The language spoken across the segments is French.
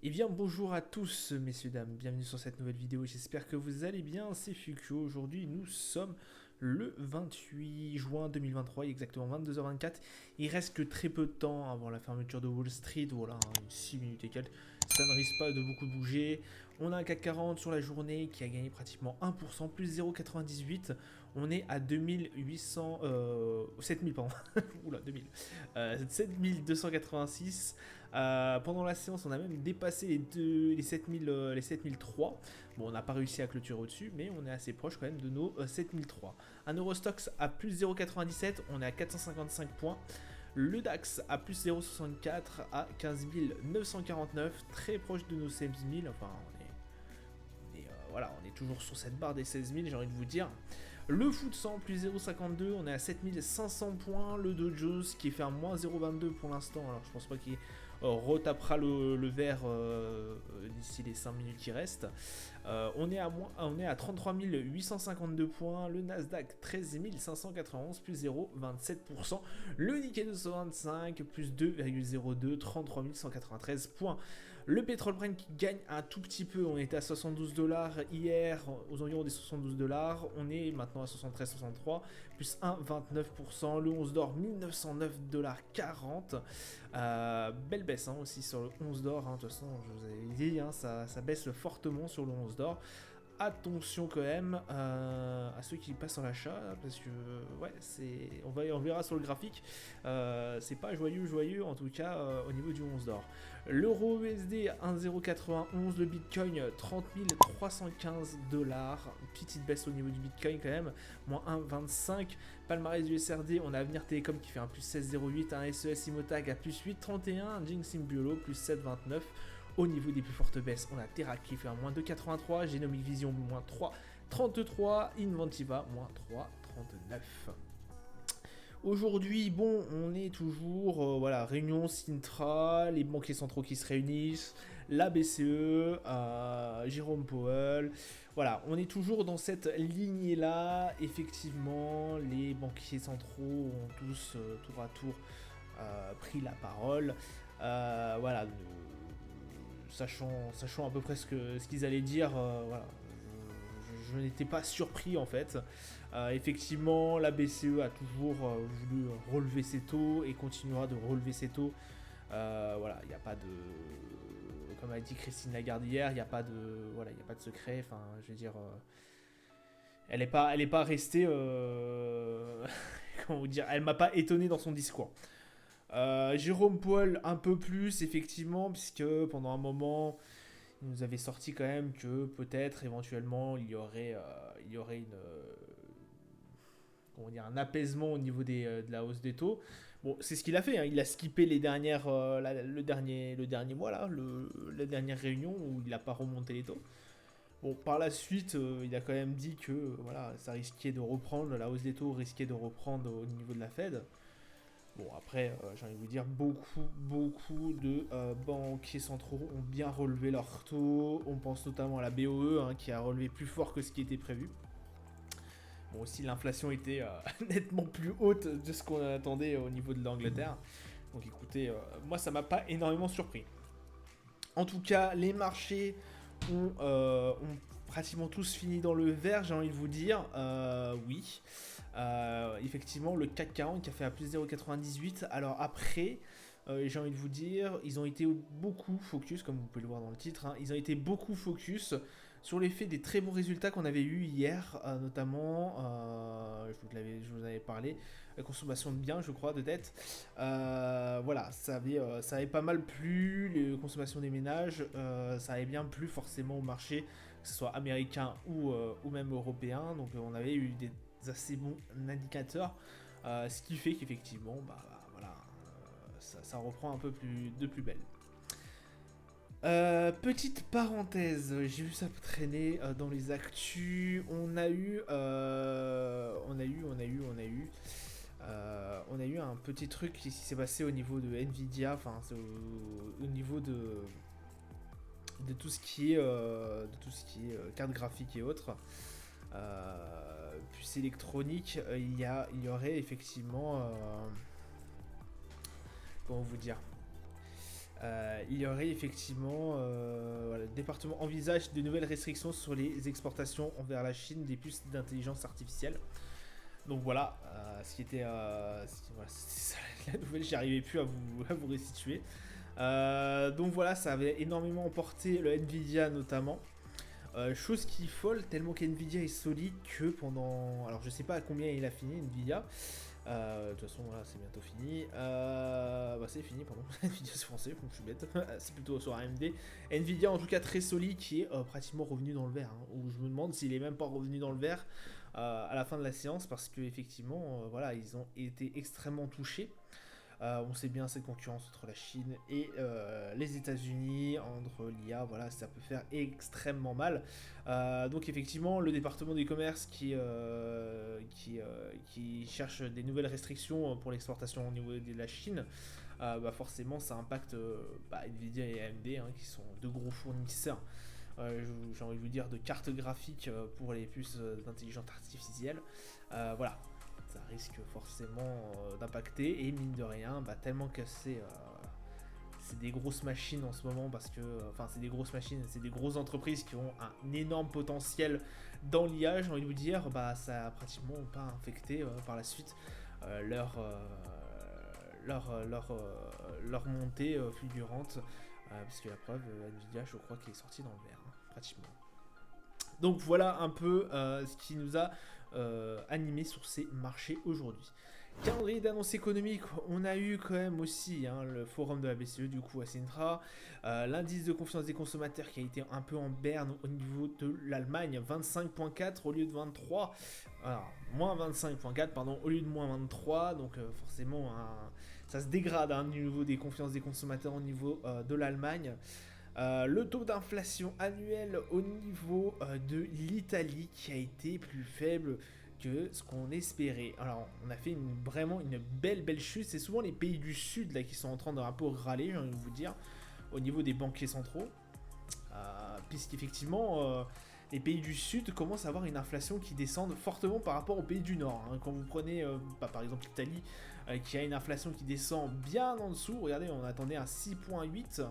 Eh bien bonjour à tous messieurs dames, bienvenue sur cette nouvelle vidéo, j'espère que vous allez bien, c'est Fukio, aujourd'hui nous sommes le 28 juin 2023, exactement 22h24, il reste que très peu de temps avant la fermeture de Wall Street, voilà, 6 minutes et quelques, ça ne risque pas de beaucoup bouger, on a un CAC 40 sur la journée qui a gagné pratiquement 1%, plus 0,98, on est à 2800, 7000 pardon, oula 2000, 7286. Pendant la séance, on a même dépassé les 7000, les 7003. Bon, on n'a pas réussi à clôturer au-dessus, mais on est assez proche quand même de nos 7003. Un Eurostox à plus 0,97, on est à 455 points. Le DAX à plus 0,64 à 15 949, très proche de nos 16 000. Enfin, voilà, on est toujours sur cette barre des 16 000, j'ai envie de vous dire. Le FTSE 100 plus 0,52, on est à 7500 points. Le Dow Jones qui fait un moins 0,22 pour l'instant. Alors je pense pas qu'il retapera le vert d'ici les 5 minutes qui restent. On est à 33 852 points. Le Nasdaq 13 591 plus 0,27%. Le Nikkei 225 plus 2,02, 33 193 points. Le pétrole Brent qui gagne un tout petit peu, on était à 72 dollars hier, aux environs des 72 dollars, on est maintenant à 73,63, plus 1,29%, le 11 d'or 1909 dollars 40, belle baisse aussi sur le 11 d'or, de toute façon je vous avais dit, ça baisse fortement sur le 11 d'or. Attention quand même à ceux qui passent en l'achat parce que ouais on verra sur le graphique, c'est pas joyeux en tout cas au niveau du 11 d'or. L'euro USD 1,091, le Bitcoin 30 315 dollars, petite baisse au niveau du Bitcoin quand même, moins 1,25. Palmarès du SRD, on a Avenir Télécom qui fait un plus 16,08, un SES Imotag à plus 8,31, un Jinxin Biolo plus 7,29. Au niveau des plus fortes baisses, on a Terra qui fait un moins 2,83, Genomic Vision moins 3,33, Inventiva moins 3,39. Aujourd'hui, bon, on est toujours, voilà, réunion Sintra, les banquiers centraux qui se réunissent, la BCE, Jérôme Powell, voilà, on est toujours dans cette lignée-là. Effectivement, les banquiers centraux ont tous, tour à tour, pris la parole. Voilà, sachant à peu près ce qu'ils allaient dire, voilà, je n'étais pas surpris en fait. Effectivement, la BCE a toujours voulu relever ses taux et continuera de relever ses taux. Voilà, il n'y a pas de, comme a dit Christine Lagarde hier, il n'y a pas de, voilà, il y a pas de secret. Enfin, je veux dire, elle est pas restée, comment vous dire, elle m'a pas étonné dans son discours. Jérôme Powell un peu plus effectivement, puisque pendant un moment il nous avait sorti quand même que peut-être éventuellement il y aurait une, comment dire, un apaisement au niveau de la hausse des taux. Bon, c'est ce qu'il a fait, il a skippé les dernières, le dernier mois là, la dernière réunion où il n'a pas remonté les taux. Bon, par la suite, il a quand même dit que voilà, ça risquait de reprendre, la hausse des taux risquait de reprendre au niveau de la Fed. Bon, après, j'ai envie de vous dire, beaucoup de banquiers centraux ont bien relevé leurs taux. On pense notamment à la BOE qui a relevé plus fort que ce qui était prévu. Bon, aussi, l'inflation était nettement plus haute de ce qu'on attendait au niveau de l'Angleterre. Donc écoutez, moi, ça m'a pas énormément surpris. En tout cas, les marchés ont pratiquement tous fini dans le vert, j'ai envie de vous dire. Oui. Effectivement, le CAC 40 qui a fait à plus 0,98. Alors après, j'ai envie de vous dire, ils ont été beaucoup focus, comme vous pouvez le voir dans le titre, ils ont été beaucoup focus sur l'effet des très bons résultats qu'on avait eu hier, notamment, je vous en avais parlé, la consommation de biens, je crois, de dette. Voilà, ça avait pas mal plu, les consommations des ménages, ça avait bien plu forcément au marché, que ce soit américain ou même européen. Donc on avait eu des assez bons indicateurs, ce qui fait qu'effectivement, voilà, ça reprend un peu de plus belle. Petite parenthèse, j'ai vu ça traîner dans les actus. On a eu un petit truc qui s'est passé au niveau de Nvidia, enfin au niveau de tout ce qui est carte graphique et autres. Puces électroniques, il y aurait effectivement, comment vous dire, Il y aurait effectivement, voilà, le département envisage de nouvelles restrictions sur les exportations envers la Chine des puces d'intelligence artificielle. Donc voilà, ce qui était, voilà, c'était ça, la nouvelle, j'y arrivais plus à vous restituer. Donc voilà, ça avait énormément emporté le Nvidia notamment. Chose qui est folle, tellement qu'Nvidia est solide que pendant... Alors je sais pas à combien il a fini Nvidia. De toute façon là c'est bientôt fini. Bah c'est fini pardon. Nvidia c'est français, donc je suis bête. C'est plutôt sur AMD. Nvidia en tout cas très solide qui est pratiquement revenu dans le vert. Hein, où je me demande s'il est même pas revenu dans le vert à la fin de la séance parce que effectivement voilà ils ont été extrêmement touchés. On sait bien cette concurrence entre la Chine et les États-Unis, entre l'IA, voilà, ça peut faire extrêmement mal. Donc effectivement, le département du commerce qui cherche des nouvelles restrictions pour l'exportation au niveau de la Chine, bah forcément ça impacte Nvidia et AMD, hein, qui sont deux gros fournisseurs. J'ai envie de vous dire de cartes graphiques pour les puces d'intelligence artificielle. Voilà, ça risque forcément d'impacter et mine de rien tellement que c'est des grosses machines en ce moment parce que enfin c'est des grosses machines, c'est des grosses entreprises qui ont un énorme potentiel dans l'IA, j'ai envie de vous dire ça a pratiquement pas infecté par la suite leur montée fulgurante puisque la preuve Nvidia je crois qu'il est sorti dans le vert hein, pratiquement. Donc voilà un peu ce qui nous a animé sur ces marchés aujourd'hui. Calendrier d'annonces économiques, on a eu quand même aussi hein, le forum de la BCE du coup à Sintra, l'indice de confiance des consommateurs qui a été un peu en berne au niveau de l'Allemagne, 25.4 au lieu de 23, alors moins 25.4 pardon au lieu de moins 23, donc forcément ça se dégrade hein, au niveau des confiances des consommateurs au niveau de l'Allemagne. Le taux d'inflation annuel au niveau de l'Italie qui a été plus faible que ce qu'on espérait. Alors on a fait vraiment une belle chute. C'est souvent les pays du sud là qui sont en train de un peu râler, j'ai envie de vous dire, au niveau des banquiers centraux. Puisqu'effectivement les pays du sud commencent à avoir une inflation qui descend fortement par rapport aux pays du nord. Hein. Quand vous prenez par exemple l'Italie qui a une inflation qui descend bien en dessous, regardez on attendait un 6.8,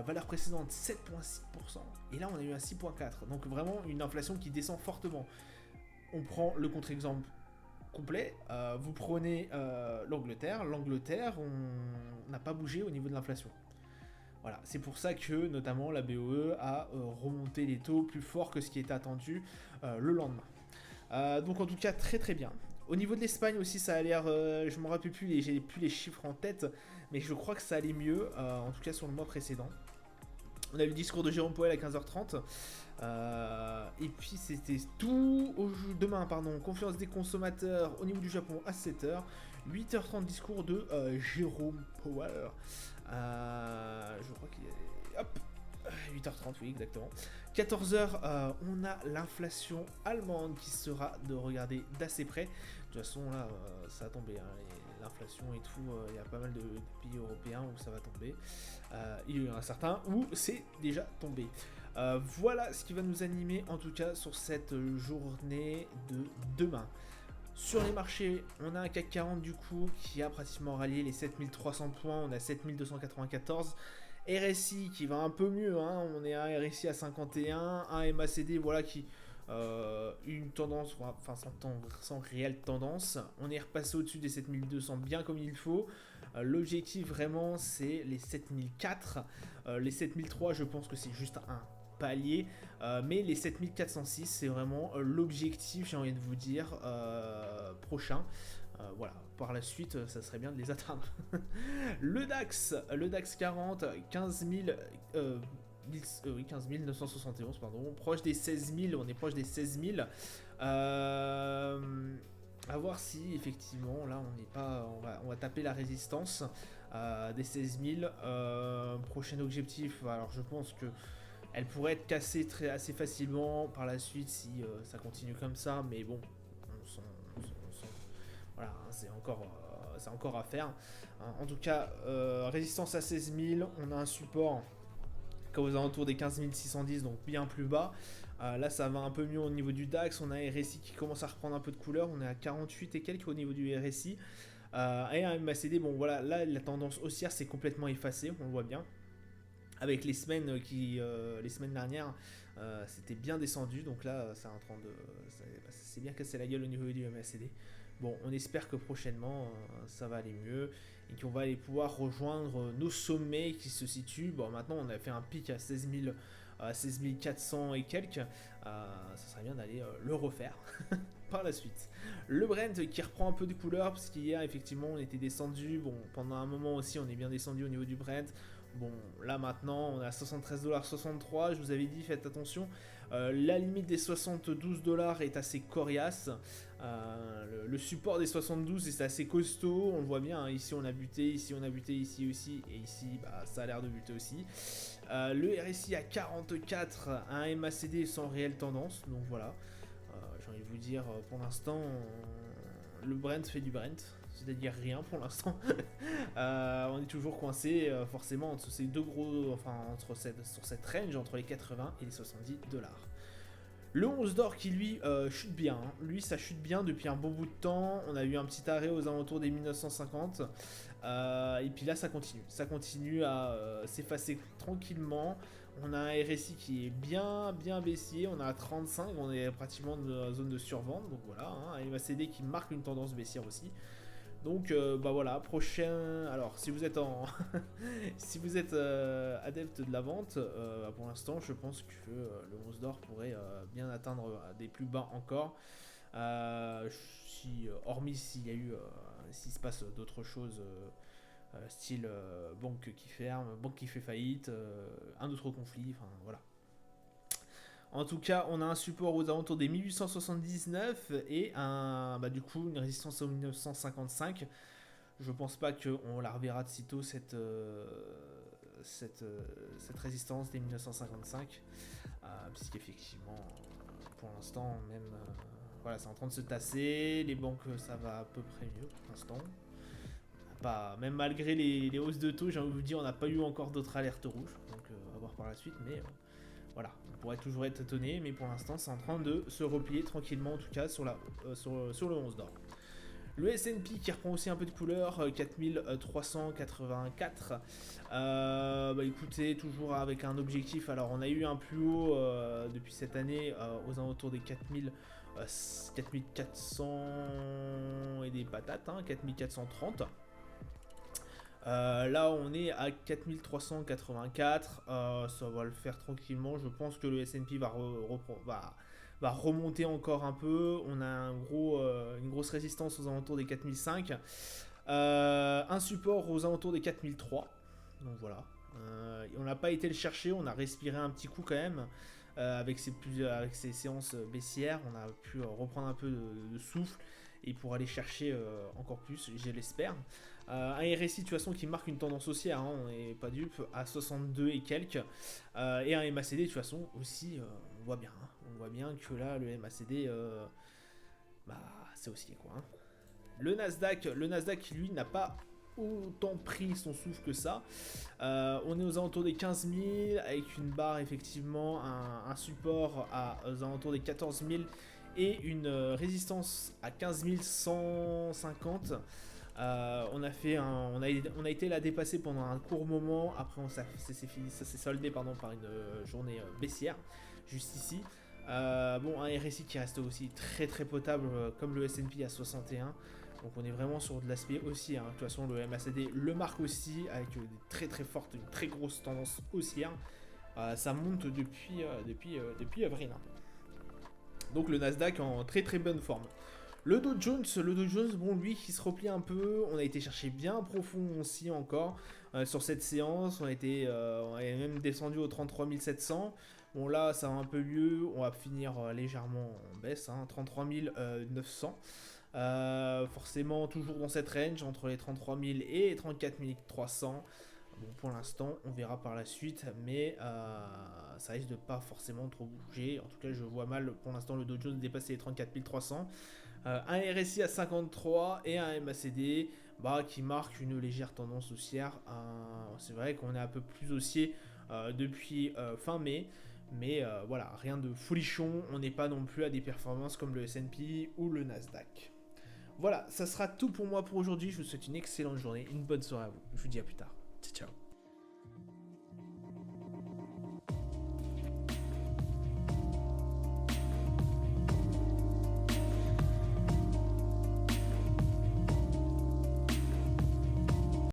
valeur précédente 7.6%, et là on a eu un 6.4, donc vraiment une inflation qui descend fortement. On prend le contre-exemple complet, vous prenez l'Angleterre, on n'a pas bougé au niveau de l'inflation. Voilà, c'est pour ça que notamment la BOE a remonté les taux plus fort que ce qui était attendu le lendemain. Donc en tout cas très bien. Au niveau de l'Espagne aussi ça a l'air, je ne me rappelle plus, j'ai plus les chiffres en tête, mais je crois que ça allait mieux, en tout cas sur le mois précédent. On a eu le discours de Jérôme Powell à 15h30, et puis c'était tout demain, confiance des consommateurs au niveau du Japon à 7h, 8h30 discours de Jérôme Powell, je crois qu'il est... Hop 8h30, oui, exactement. 14h, on a l'inflation allemande qui sera de regarder d'assez près. De toute façon, là, ça a tombé. Hein, l'inflation et tout, il y a pas mal de pays européens où ça va tomber. Il y en a certains où c'est déjà tombé. Voilà ce qui va nous animer, en tout cas, sur cette journée de demain. Sur les marchés, on a un CAC 40 du coup qui a pratiquement rallié les 7300 points. On a 7294. RSI qui va un peu mieux, hein, on est à RSI à 51, un MACD voilà qui une tendance, enfin sans réelle tendance, on est repassé au-dessus des 7200 bien comme il faut. L'objectif vraiment c'est les 7004, les 7003 je pense que c'est juste un palier, mais les 7406 c'est vraiment l'objectif, j'ai envie de vous dire, prochain. Voilà, par la suite, ça serait bien de les atteindre. le DAX 40, 15 971, pardon, proche des 16 000, on est proche des 16 000. À voir si effectivement, là, on n'est pas, on va taper la résistance des 16 000. Prochain objectif, alors je pense que elle pourrait être cassée assez facilement par la suite si ça continue comme ça, mais bon, voilà, c'est encore à faire. En tout cas, résistance à 16 000, on a un support aux alentours des 15 610, donc bien plus bas. Là, ça va un peu mieux au niveau du DAX. On a un RSI qui commence à reprendre un peu de couleur. On est à 48 et quelques au niveau du RSI. Et un MACD, bon voilà, là, la tendance haussière s'est complètement effacée, on le voit bien. avec les semaines dernières, c'était bien descendu, donc là, c'est en train de, c'est bien cassé la gueule au niveau du MACD. Bon, on espère que prochainement, ça va aller mieux et qu'on va aller pouvoir rejoindre nos sommets qui se situent. Bon, maintenant, on a fait un pic à 16 000, à 16 400 et quelques. Ça serait bien d'aller le refaire par la suite. Le Brent qui reprend un peu de couleur, parce qu'hier, effectivement, on était descendu. Bon, pendant un moment aussi, on est bien descendu au niveau du Brent. Bon, là maintenant, on est à 73,63$. Je vous avais dit, faites attention. La limite des 72$ est assez coriace. Le support des 72 est assez costaud. On le voit bien. Hein, ici, on a buté. Ici, on a buté. Ici aussi. Et ici, bah, ça a l'air de buter aussi. Le RSI à 44, un MACD sans réelle tendance. Donc voilà. J'ai envie de vous dire, pour l'instant, le Brent fait du Brent. C'est-à-dire rien pour l'instant. On est toujours coincé forcément entre ces deux gros, enfin sur cette range entre les 80 et les 70$. Le 11 d'or qui lui chute bien, hein. Lui ça chute bien depuis un bon bout de temps. On a eu un petit arrêt aux alentours des 1950 et puis là ça continue à s'effacer tranquillement. On a un RSI qui est bien baissier, on a 35, on est pratiquement dans la zone de survente, donc voilà, hein. Un MACD qui marque une tendance baissière aussi. Donc bah voilà, prochain. Alors si vous êtes en si vous êtes adepte de la vente, pour l'instant je pense que le 11 d'or pourrait bien atteindre des plus bas encore. Hormis s'il y a eu s'il se passe d'autres choses style banque qui ferme, banque qui fait faillite, un autre conflit, enfin voilà. En tout cas, on a un support aux alentours des 1879 et du coup une résistance aux 1955. Je pense pas qu'on la reverra de sitôt cette résistance des 1955, puisqu'effectivement, pour l'instant, même voilà, c'est en train de se tasser. Les banques, ça va à peu près mieux pour l'instant. Même malgré les hausses de taux, j'ai envie de vous dire, on n'a pas eu encore d'autres alertes rouges, donc on va voir par la suite, mais voilà, on pourrait toujours être étonné, mais pour l'instant c'est en train de se replier tranquillement, en tout cas sur le 11 d'or. Le S&P qui reprend aussi un peu de couleur, 4384. Écoutez, toujours avec un objectif. Alors on a eu un plus haut depuis cette année aux alentours des 4400 et des patates, hein, 4430. Là on est à 4384, ça va le faire tranquillement. Je pense que le S&P va remonter encore un peu. On a une grosse résistance aux alentours des 4005, un support aux alentours des 4003. Donc voilà, on n'a pas été le chercher, on a respiré un petit coup quand même. Avec ces séances baissières, on a pu reprendre un peu de souffle et pour aller chercher encore plus, je l'espère. Un RSI de toute façon qui marque une tendance haussière, hein, on n'est pas dupe, à 62 et quelques. Et un MACD de toute façon aussi, on voit bien. Hein, on voit bien que là, le MACD, c'est haussier quoi. Hein. Le Nasdaq qui lui n'a pas autant pris son souffle que ça. On est aux alentours des 15 000 avec une barre effectivement, un support aux alentours des 14 000 et une résistance à 15 150. On a été la dépasser pendant un court moment. Après, ça s'est soldé par une journée baissière juste ici. Un RSI qui reste aussi très potable comme le S&P à 61. Donc on est vraiment sur de l'aspect aussi. Hein. De toute façon, le MACD le marque aussi avec une très forte, une très grosse tendance haussière. Ça monte depuis avril. Hein. Donc le Nasdaq en très bonne forme. Le Dow Jones, bon lui qui se replie un peu, on a été chercher bien profond aussi encore sur cette séance, on est même descendu aux 33 700. Bon là ça va un peu mieux, on va finir légèrement en baisse, hein, 33 900. Forcément toujours dans cette range entre les 33 000 et les 34 300. Bon, pour l'instant, on verra par la suite, mais ça risque de pas forcément trop bouger. En tout cas, je vois mal pour l'instant le Dow Jones dépasser les 34 300. Un RSI à 53 et un MACD qui marque une légère tendance haussière. C'est vrai qu'on est un peu plus haussier depuis fin mai. Mais voilà, rien de folichon. On n'est pas non plus à des performances comme le S&P ou le Nasdaq. Voilà, ça sera tout pour moi pour aujourd'hui. Je vous souhaite une excellente journée, une bonne soirée à vous. Je vous dis à plus tard.